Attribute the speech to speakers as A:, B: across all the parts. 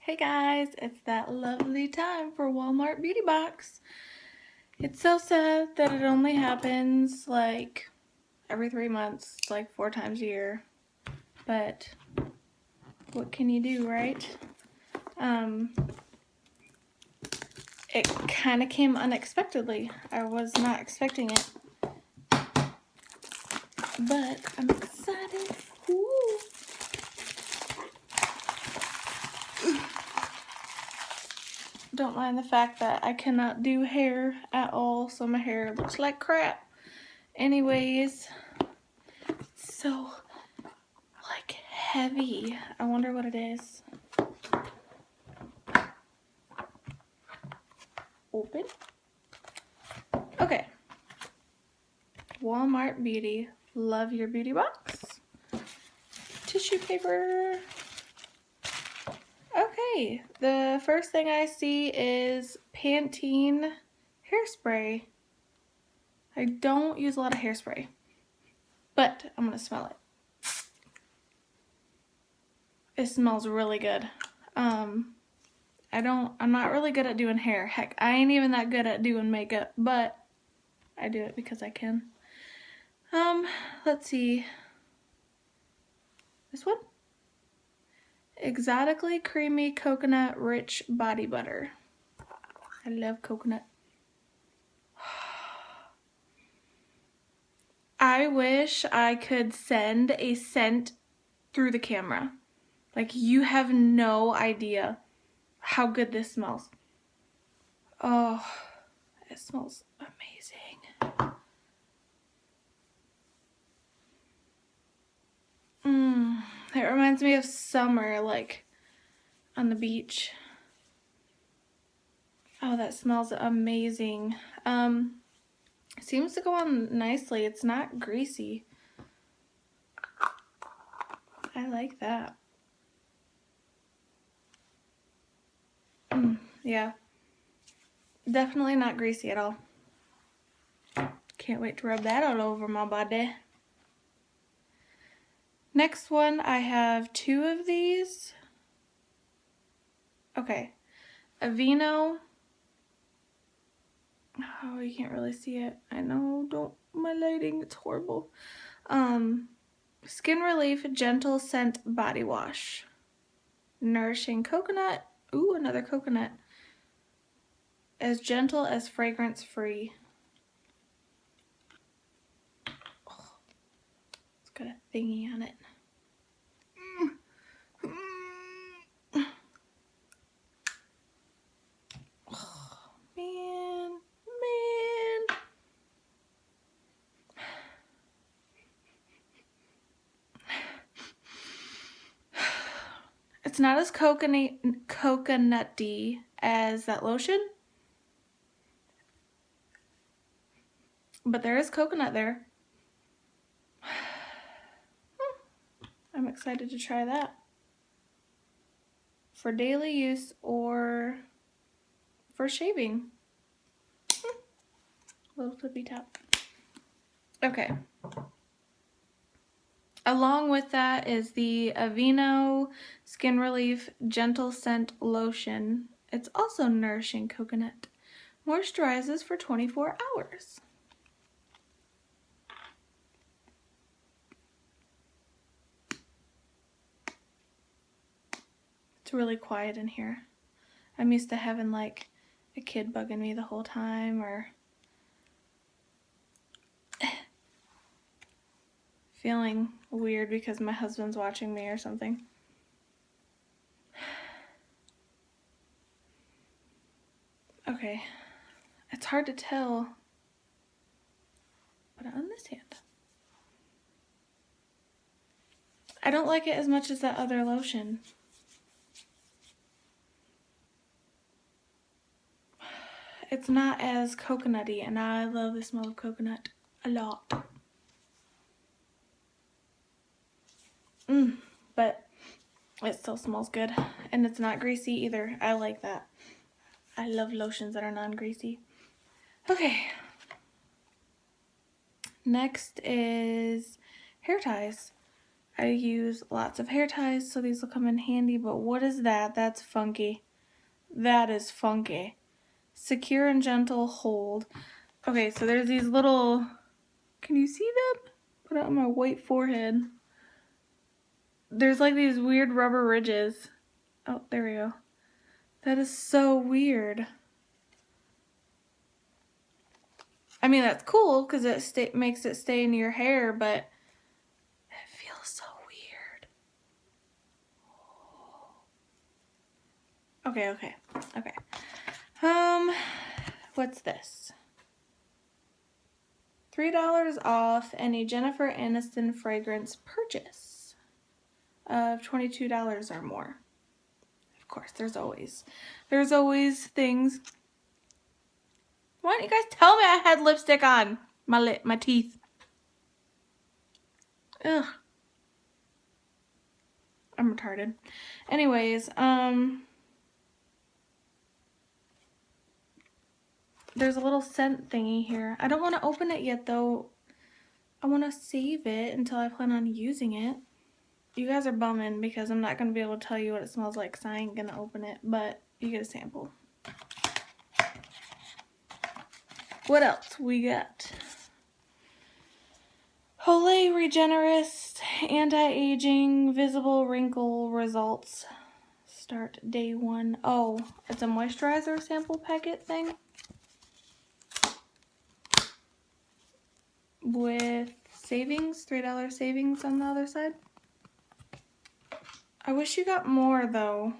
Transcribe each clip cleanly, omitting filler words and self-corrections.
A: Hey guys, it's that lovely time for Walmart Beauty Box. It's so sad that it only happens like every 3 months, like 4 times a year. But what can you do, right? It kind of came unexpectedly. I was not expecting it. But I'm excited. Ooh. Don't mind the fact that I cannot do hair at all, so my hair looks like crap. Anyways, so like heavy. I wonder what it is. Open. Okay. Walmart Beauty. Love your beauty box. Tissue paper. Okay. The first thing I see is Pantene hairspray. I don't use a lot of hairspray, but I'm going to smell it. It smells really good. I'm not really good at doing hair. Heck, I ain't even that good at doing makeup, but I do it because I can. Let's see. This one? Exotically creamy coconut rich body butter. I love coconut. I wish I could send a scent through the camera. Like, you have no idea how good this smells. Oh, it smells amazing. It reminds me of summer, like on the beach. Oh, that smells amazing. Seems to go on nicely. It's not greasy. I like that. Yeah. Definitely not greasy at all. Can't wait to rub that all over my body. Next one, I have 2 of these. Okay. Aveeno. Oh, you can't really see it. I know, my lighting, it's horrible. Skin Relief Gentle Scent Body Wash. Nourishing coconut. Ooh, another coconut. As gentle as fragrance free. Oh, it's got a thingy on it. Oh, man. It's not as coconutty as that lotion, but there is coconut there. I'm excited to try that. For daily use or for shaving. Little flippy top. Okay. Along with that is the Aveeno Skin Relief Gentle Scent Lotion. It's also nourishing coconut. Moisturizes for 24 hours. It's really quiet in here. I'm used to having like a kid bugging me the whole time or feeling weird because my husband's watching me or something. Okay, it's hard to tell. Put it on this hand. I don't like it as much as that other lotion. It's not as coconutty, and I love the smell of coconut a lot. But it still smells good, and it's not greasy either. I like that. I love lotions that are non-greasy. Okay. Next is hair ties. I use lots of hair ties, so these will come in handy, but what is that? That's funky. That is funky. Secure and gentle hold. Okay, so there's these little, can you see them? Put it on my white forehead. There's like these weird rubber ridges. Oh, there we go. That is so weird. I mean, that's cool because it makes it stay in your hair, but it feels so weird. Okay. What's this? $3 off any Jennifer Aniston fragrance purchase of $22 or more. Of course, there's always things. Why don't you guys tell me I had lipstick on my teeth? Ugh. I'm retarded. Anyways, there's a little scent thingy here. I don't want to open it yet though. I want to save it until I plan on using it. You guys are bumming because I'm not going to be able to tell you what it smells like because I ain't going to open it, but you get a sample. What else we got? Olay Regenerist Anti-Aging Visible Wrinkle Results. Start day 1. Oh, it's a moisturizer sample packet thing. With savings, $3 savings on the other side. I wish you got more though.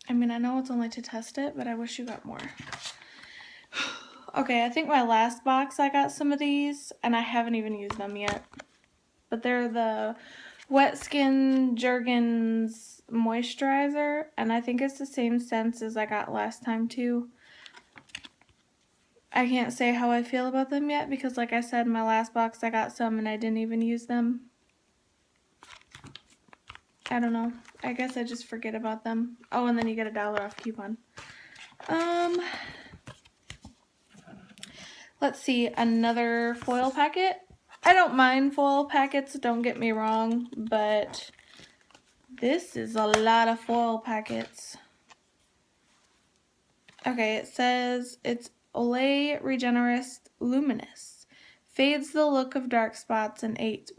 A: I mean, I know it's only to test it, but I wish you got more. Okay, I think my last box I got some of these, and I haven't even used them yet. But they're the Wet Skin Jergens moisturizer, and I think it's the same scents as I got last time too. I can't say how I feel about them yet because like I said, in my last box I got some and I didn't even use them. I don't know. I guess I just forget about them. Oh, and then you get $1 off coupon. Let's see, another foil packet. I don't mind foil packets, don't get me wrong, but this is a lot of foil packets. Okay, it says it's Olay Regenerist Luminous. Fades the look of dark spots in 8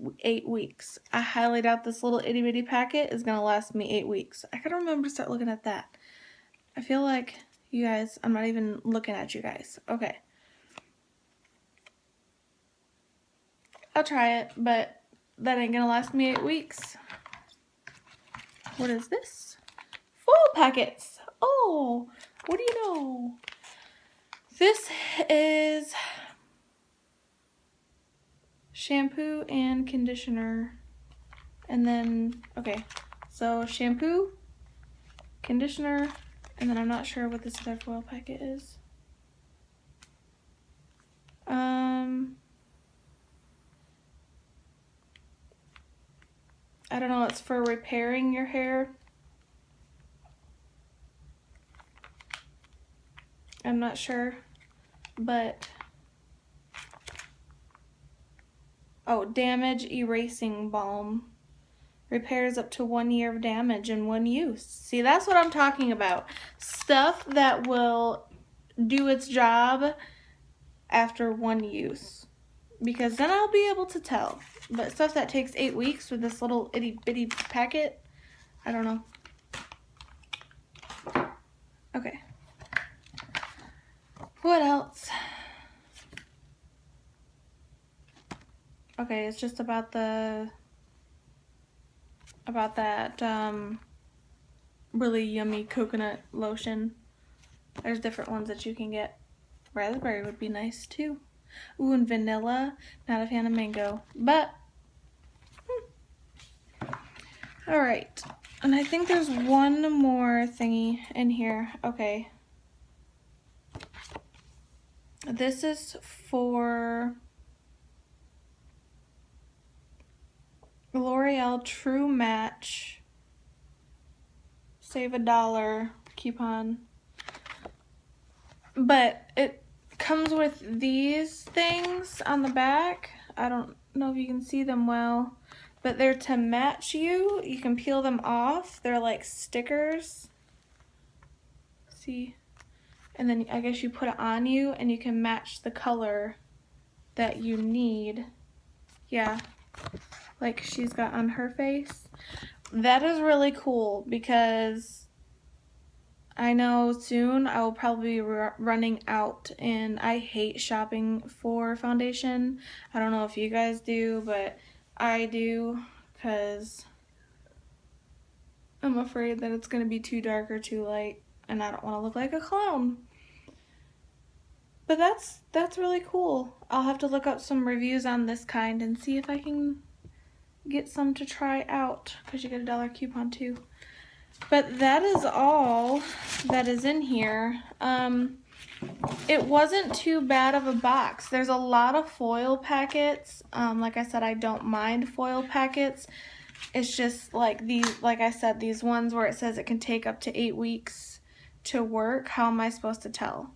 A: weeks. I highly doubt this little itty bitty packet is going to last me 8 weeks. I gotta remember to start looking at that. I feel like you guys, I'm not even looking at you guys. Okay. I'll try it, but that ain't going to last me 8 weeks. What is this? Foil packets. Oh, what do you know? This is shampoo and conditioner. And then, okay, so shampoo, conditioner, and then I'm not sure what this other foil packet is. I don't know, it's for repairing your hair. I'm not sure, but oh, damage erasing balm. Repairs up to 1 year of damage in one use. See, that's what I'm talking about. Stuff that will do its job after one use. Because then I'll be able to tell. But stuff that takes 8 weeks with this little itty bitty packet, I don't know. Okay. What else? Okay, it's just about that really yummy coconut lotion. There's different ones that you can get. Raspberry would be nice too. Ooh, and vanilla. Not a fan of mango, but all right. And I think there's one more thingy in here. Okay. This is for L'Oreal True Match. Save $1 coupon. But it comes with these things on the back. I don't know if you can see them well, but they're to match you. You can peel them off. They're like stickers. See? And then I guess you put it on you and you can match the color that you need. Yeah, like she's got on her face. That is really cool because I know soon I will probably be running out, and I hate shopping for foundation. I don't know if you guys do, but I do because I'm afraid that it's going to be too dark or too light, and I don't want to look like a clown. But that's really cool. I'll have to look up some reviews on this kind and see if I can get some to try out, because you get a $1 coupon too. But that is all that is in here. It wasn't too bad of a box. There's a lot of foil packets. Like I said, I don't mind foil packets. It's just like these, like I said, these ones where it says it can take up to 8 weeks to work. How am I supposed to tell?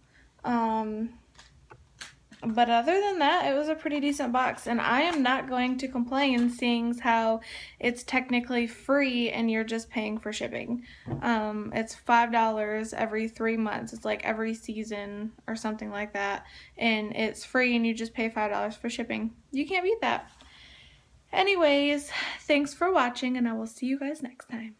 A: But other than that, it was a pretty decent box, and I am not going to complain, seeing how it's technically free and you're just paying for shipping. It's $5 every 3 months. It's like every season or something like that, and it's free and you just pay $5 for shipping. You can't beat that. Anyways, thanks for watching, and I will see you guys next time.